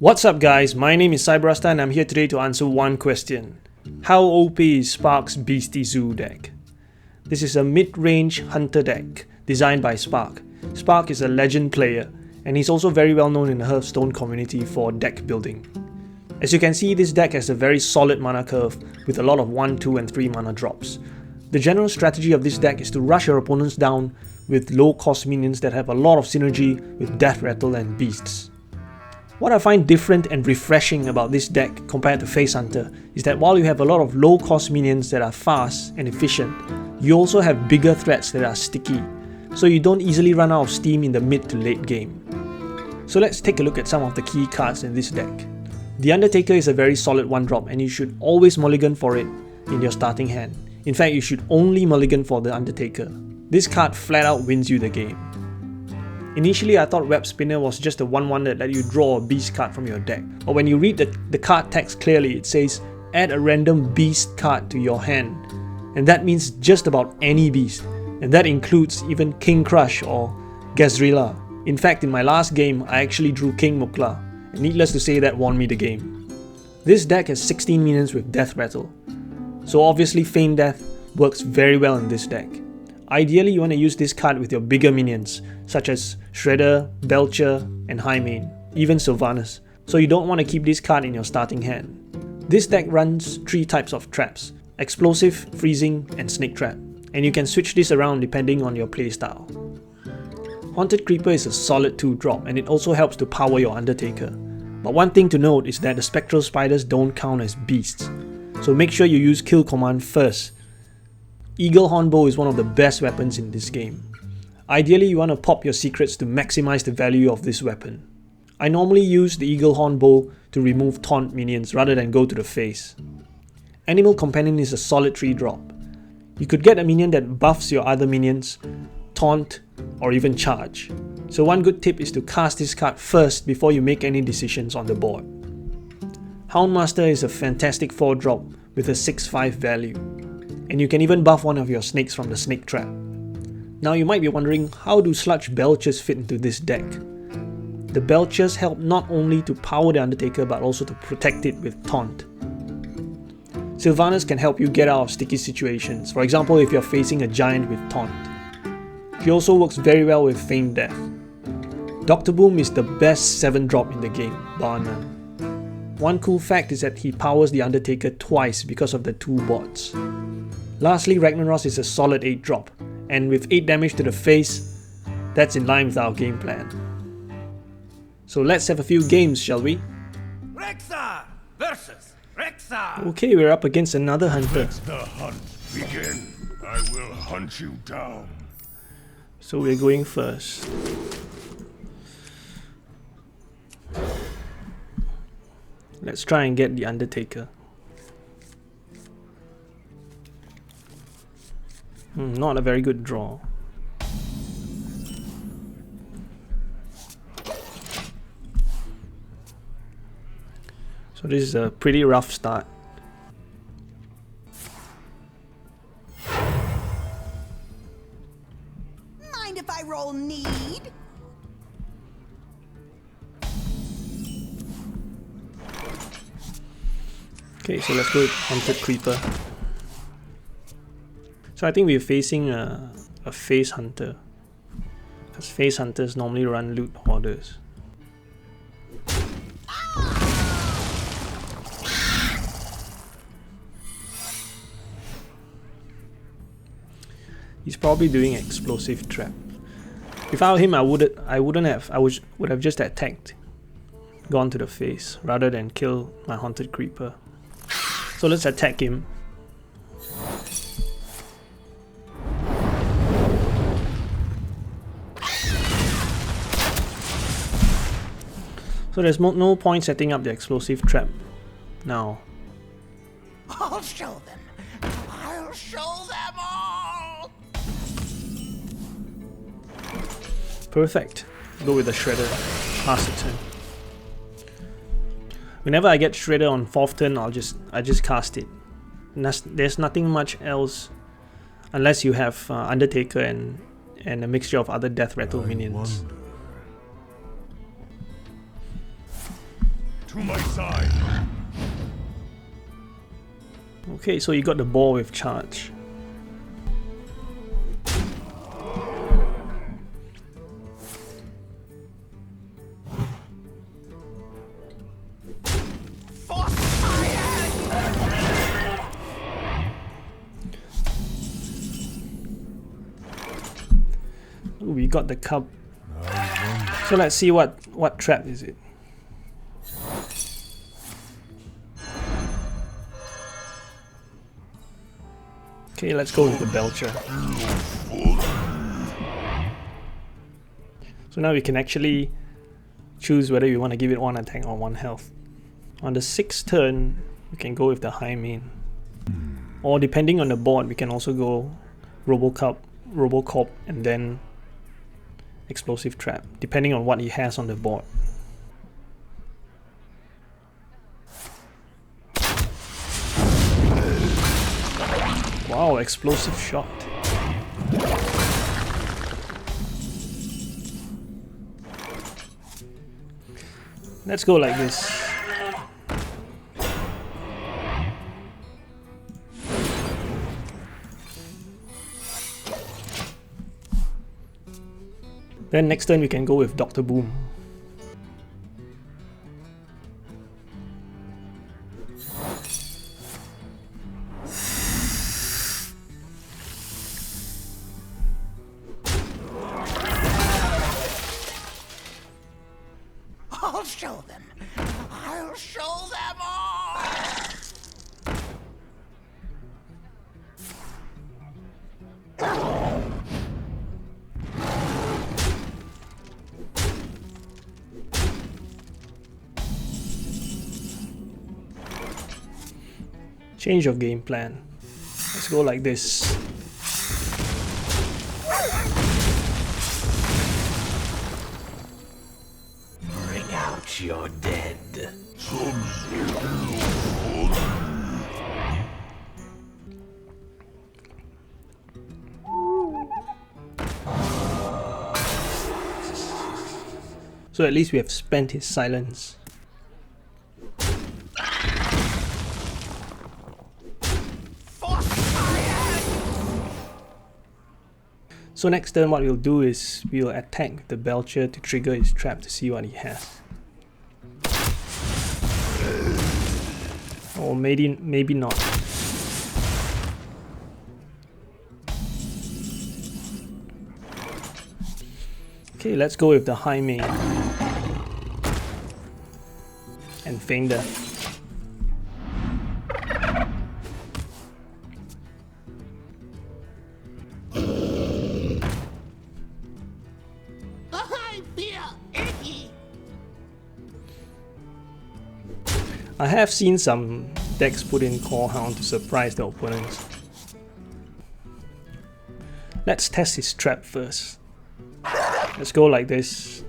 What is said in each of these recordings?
What's up guys, my name is Cyberrasta and I'm here today to answer one question. How OP is Spark's Beasty Zoo deck? This is a mid-range hunter deck designed by Spark. Spark is a legend player and he's also very well known in the Hearthstone community for deck building. As you can see, this deck has a very solid mana curve with a lot of 1, 2 and 3 mana drops. The general strategy of this deck is to rush your opponents down with low cost minions that have a lot of synergy with Death Rattle and Beasts. What I find different and refreshing about this deck compared to Face Hunter is that while you have a lot of low cost minions that are fast and efficient, you also have bigger threats that are sticky, so you don't easily run out of steam in the mid to late game. So let's take a look at some of the key cards in this deck. The Undertaker is a very solid 1-drop and you should always mulligan for it in your starting hand. In fact, you should only mulligan for the Undertaker. This card flat out wins you the game. Initially, I thought Web Spinner was just a 1/1 that let you draw a beast card from your deck. But when you read the card text clearly, it says add a random beast card to your hand. And that means just about any beast. And that includes even King Crush or Gazrilla. In fact, in my last game, I actually drew King Mukla. And needless to say, that won me the game. This deck has 16 minions with Death Rattle. So obviously Feign Death works very well in this deck. Ideally, you want to use this card with your bigger minions, such as Shredder, Belcher, and Highmane, even Sylvanus, so you don't want to keep this card in your starting hand. This deck runs 3 types of traps: Explosive, Freezing, and Snake Trap, and you can switch this around depending on your playstyle. Haunted Creeper is a solid 2-drop, and it also helps to power your Undertaker. But one thing to note is that the Spectral Spiders don't count as beasts, so make sure you use Kill Command first. Eagle Hornbow is one of the best weapons in this game. Ideally, you want to pop your secrets to maximize the value of this weapon. I normally use the Eagle Hornbow to remove taunt minions rather than go to the face. Animal Companion is a solid 3-drop. You could get a minion that buffs your other minions, taunt, or even charge. So one good tip is to cast this card first before you make any decisions on the board. Houndmaster is a fantastic 4-drop with a 6/5 value. And you can even buff one of your snakes from the Snake Trap. Now you might be wondering, how do Sludge Belchers fit into this deck? The Belchers help not only to power the Undertaker but also to protect it with taunt. Sylvanus can help you get out of sticky situations, for example if you're facing a giant with taunt. She also works very well with Feign Death. Dr. Boom is the best 7-drop in the game, bar none. One cool fact is that he powers the Undertaker twice because of the 2 bots. Lastly, Ragnaros is a solid 8-drop, and with 8 damage to the face, that's in line with our game plan. So let's have a few games, shall we? Rexxar versus Rexxar. Okay, we're up against another hunter. Let the hunt begin. I will hunt you down. So we're going first. Let's try and get the Undertaker. Not a very good draw. So this is a pretty rough start. Mind if I roll need? Okay, so let's go with Haunted Creeper. So I think we're facing a Face Hunter, because Face Hunters normally run Loot Hoarders. He's probably doing Explosive Trap. If I were him, I would have just attacked, gone to the face rather than kill my Haunted Creeper. So let's attack him. So there's no point setting up the Explosive Trap now. I'll show them. I'll show them all. Perfect. Go with the Shredder. Pass the turn. Whenever I get Shredder on 4th turn, I just cast it. There's nothing much else unless you have Undertaker and a mixture of other Death Rattle minions. To my side. Okay, so you got the ball with charge. Ooh, we got the cup. So let's see what trap is it. Okay, let's go with the Belcher. So now we can actually choose whether we want to give it one attack or one health. On the 6th turn, we can go with the high main. Or depending on the board, we can also go Robocop, and then Explosive Trap, depending on what he has on the board. Wow, explosive shot. Let's go like this. Then next turn we can go with Dr. Boom. I'll show them. I'll show them all. Change of game plan. Let's go like this. Bring out your dead. So at least we have spent his silence. So next turn what we'll do is we'll attack the Belcher to trigger his trap to see what he has. Or maybe not. Okay, let's go with the high main. And feign death. I feel icky. I have seen some decks put in Core Hound to surprise the opponents. Let's test his trap first. Let's go like this.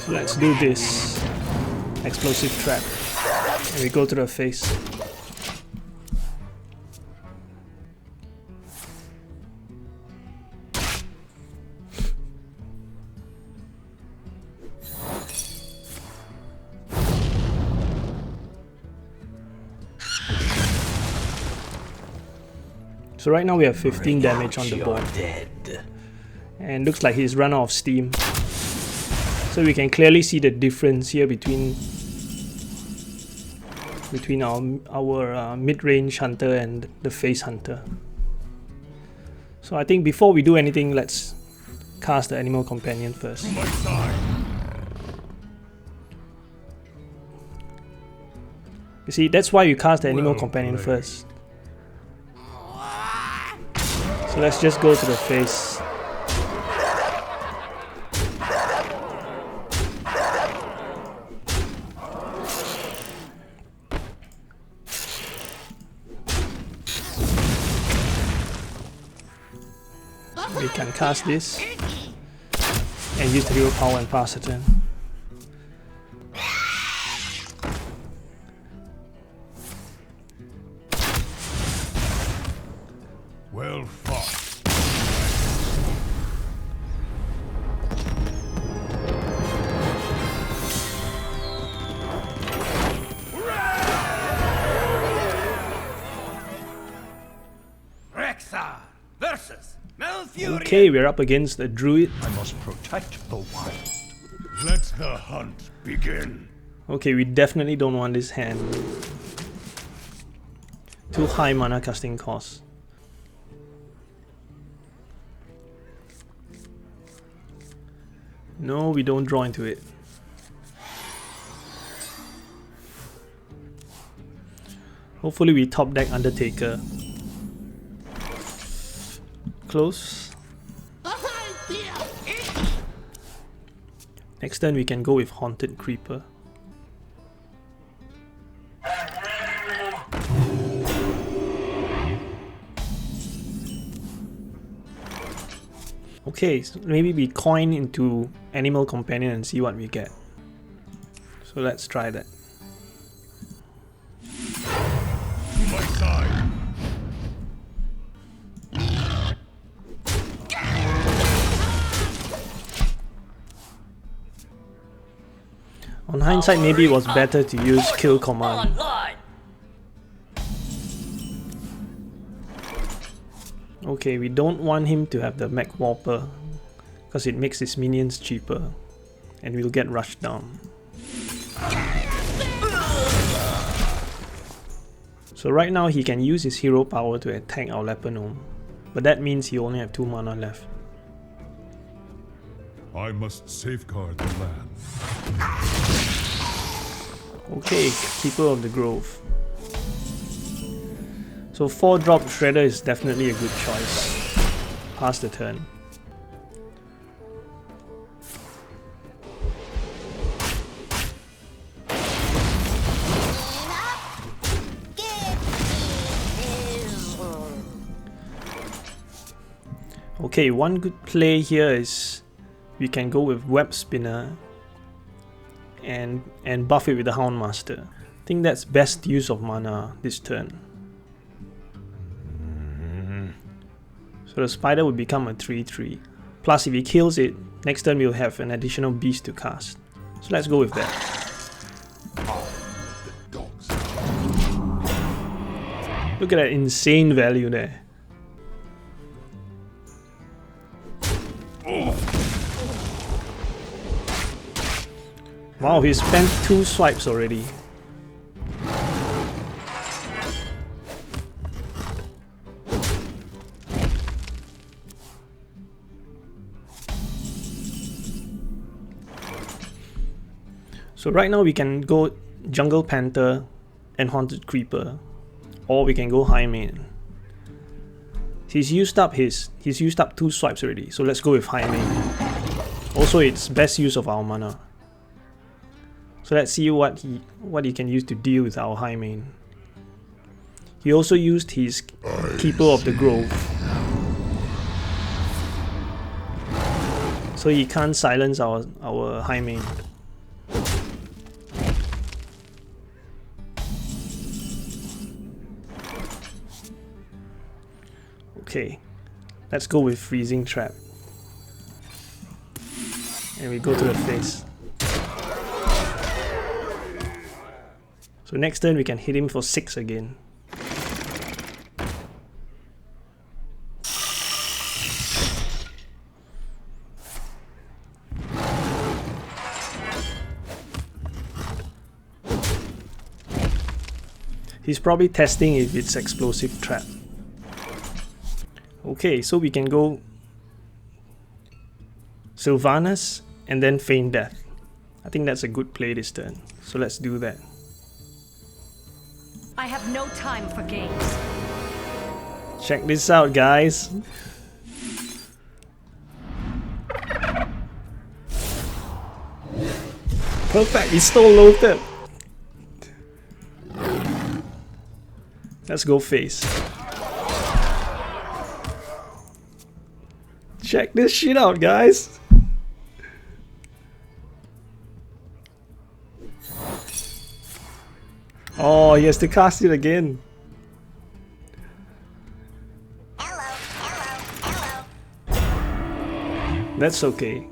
So let's do this explosive trap. And we go to the face. So right now we have 15 damage on the board. And looks like he's run out of steam. So we can clearly see the difference here between our mid-range hunter and the face hunter. So I think before we do anything, let's cast the animal companion first. You see, that's why you cast the animal companion first. So let's just go to the face. We can cast this and use the hero power and pass the turn. Well fought. Rexar versus Malfurion. Okay, we're up against the druid. I must protect the wild. Let the hunt begin. Okay, we definitely don't want this hand. Too high mana casting cost. No, we don't draw into it. Hopefully we top deck Undertaker. Close. Next turn we can go with Haunted Creeper. Okay, so maybe we coin into Animal Companion and see what we get. So let's try that. To my side. On hindsight, maybe it was better to use Kill Command. Okay, we don't want him to have the Mech Warper because it makes his minions cheaper and we'll get rushed down. So right now he can use his hero power to attack our Leper Gnome, but that means he only have 2 mana left. I must safeguard the land. Okay, Keeper of the Grove. So 4-drop Shredder is definitely a good choice. Pass the turn. Okay, one good play here is we can go with Web Spinner and buff it with the Houndmaster. I think that's best use of mana this turn. So the spider will become a 3/3. Plus if he kills it, next turn we'll have an additional beast to cast. So let's go with that. Look at that insane value there. Wow, he spent 2 swipes already. So right now we can go Jungle Panther and Haunted Creeper, or we can go High Main. He's used up 2 swipes already, so let's go with High Main. Also, it's best use of our mana. So let's see what he can use to deal with our High Main. He also used his Keeper of the Grove, so he can't silence our High Main. Okay, let's go with Freezing Trap. And we go to the face. So next turn we can hit him for 6 again. He's probably testing if it's Explosive Trap. Okay, so we can go Sylvanas and then Feign Death. I think that's a good play this turn, so let's do that. I have no time for games. Check this out, guys. Perfect, it's still loaded. Let's go face. Check this shit out, guys. Oh, he has to cast it again. That's okay.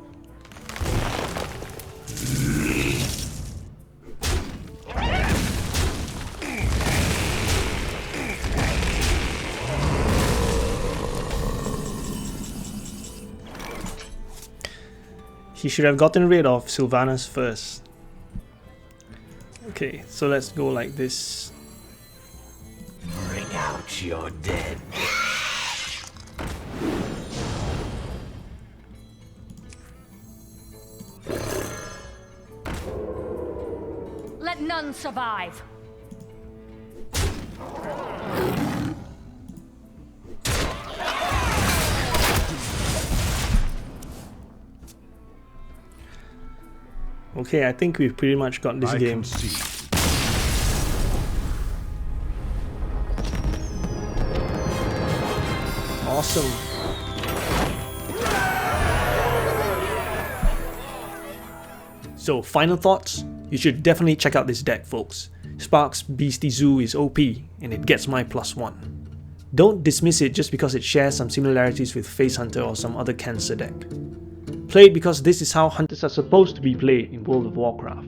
He should have gotten rid of Sylvanas first. Okay, so let's go like this. Bring out your dead. Let none survive. Okay, I think we've pretty much got this game. Awesome. So, final thoughts? You should definitely check out this deck, folks. Spark's Beasty Zoo is OP, and it gets my +1. Don't dismiss it just because it shares some similarities with Face Hunter or some other cancer deck. Play it because this is how hunters are supposed to be played in World of Warcraft.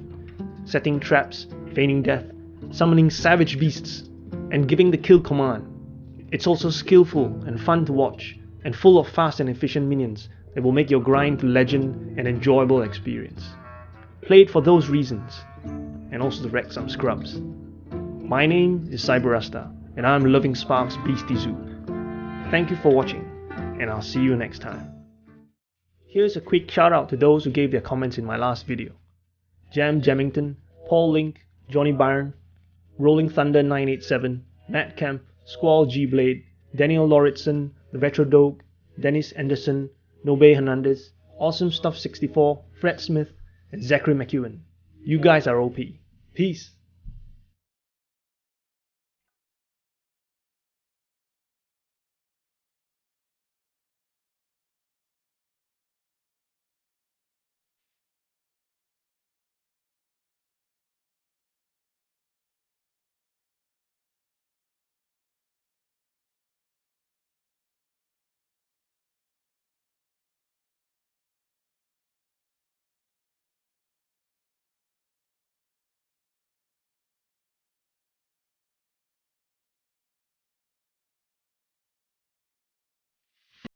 Setting traps, feigning death, summoning savage beasts, and giving the kill command. It's also skillful and fun to watch, and full of fast and efficient minions that will make your grind to legend an enjoyable experience. Play it for those reasons, and also to wreck some scrubs. My name is Cyberrasta, and I'm loving Spark's Beasty Zoo. Thank you for watching, and I'll see you next time. Here's a quick shout out to those who gave their comments in my last video. Jam Jemington, Paul Link, Johnny Byron, Rolling Thunder 987, Matt Kemp, Squall G Blade, Daniel Lauritsen, The Retro Dog, Dennis Anderson, Nobe Hernandez, Awesome Stuff 64, Fred Smith, and Zachary McEwen. You guys are OP. Peace.